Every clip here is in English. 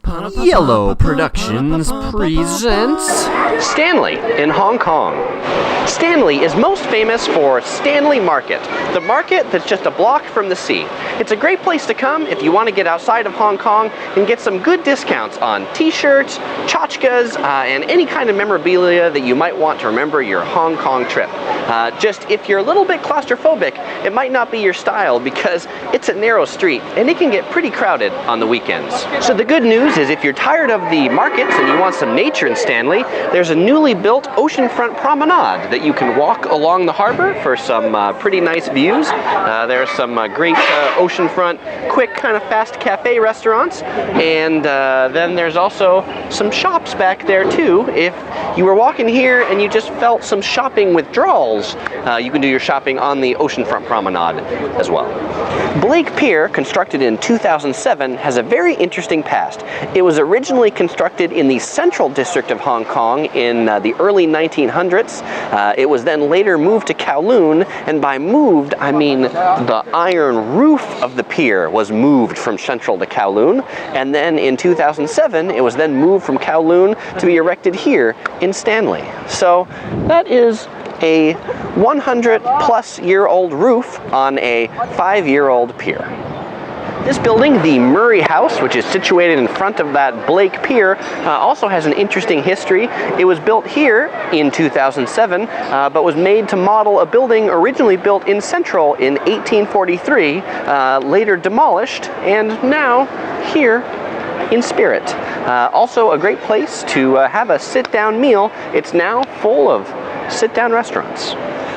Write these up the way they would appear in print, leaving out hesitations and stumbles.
Yellow Productions presents Stanley in Hong Kong. Stanley is most famous for Stanley Market, the market that's just a block from the sea. It's a great place to come if you want to get outside of Hong Kong and get some good discounts on t-shirts, tchotchkes, and any kind of memorabilia that you might want to remember your Hong Kong trip. Just if you're a little bit claustrophobic, it might not be your style because it's a narrow street and it can get pretty crowded on the weekends. So the good news is if you're tired of the markets and you want some nature in Stanley, there's a newly built oceanfront promenade that you can walk along the harbor for some pretty nice views. There's some great oceanfront, quick kind of fast cafe restaurants, and then there's also some shops back there too. If you were walking here and you just felt some shopping withdrawals, you can do your shopping on the oceanfront promenade as well. Blake Pier, constructed in 2007, has a very interesting past. It was originally constructed in the Central District of Hong Kong in the early 1900s. It was then later moved to Kowloon, and by moved, I mean the iron roof of the pier was moved from Central to Kowloon, and then in 2007, it was then moved from Kowloon to be erected here in Stanley. So that is a 100-plus-year-old roof on a 5-year-old pier. This building, the Murray House, which is situated in front of that Blake Pier, also has an interesting history. It was built here in 2007, but was made to model a building originally built in Central in 1843, later demolished, and now here in Spirit. Also a great place to have a sit-down meal. It's now full of sit-down restaurants.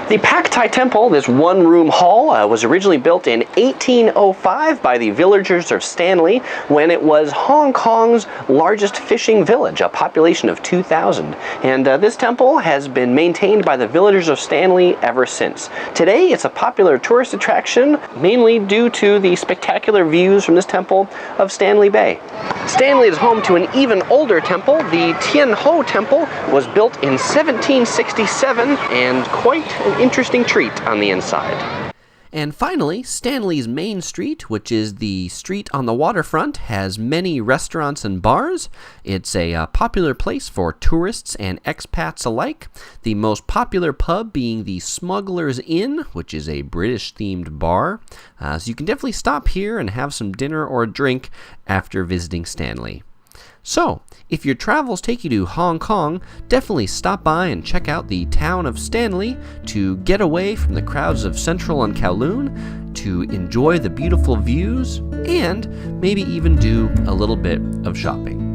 The Pak Tai Temple, this one-room hall, was originally built in 1805 by the villagers of Stanley when it was Hong Kong's largest fishing village, a population of 2,000. And this temple has been maintained by the villagers of Stanley ever since. Today, it's a popular tourist attraction, mainly due to the spectacular views from this temple of Stanley Bay. Stanley is home to an even older temple. The Tien Hou Temple was built in 1767 and quite an interesting treat on the inside. And finally, Stanley's Main Street, which is the street on the waterfront, has many restaurants and bars. It's a popular place for tourists and expats alike, the most popular pub being the Smuggler's Inn, which is a British-themed bar. So you can definitely stop here and have some dinner or a drink after visiting Stanley. So, if your travels take you to Hong Kong, definitely stop by and check out the town of Stanley to get away from the crowds of Central and Kowloon, to enjoy the beautiful views, and maybe even do a little bit of shopping.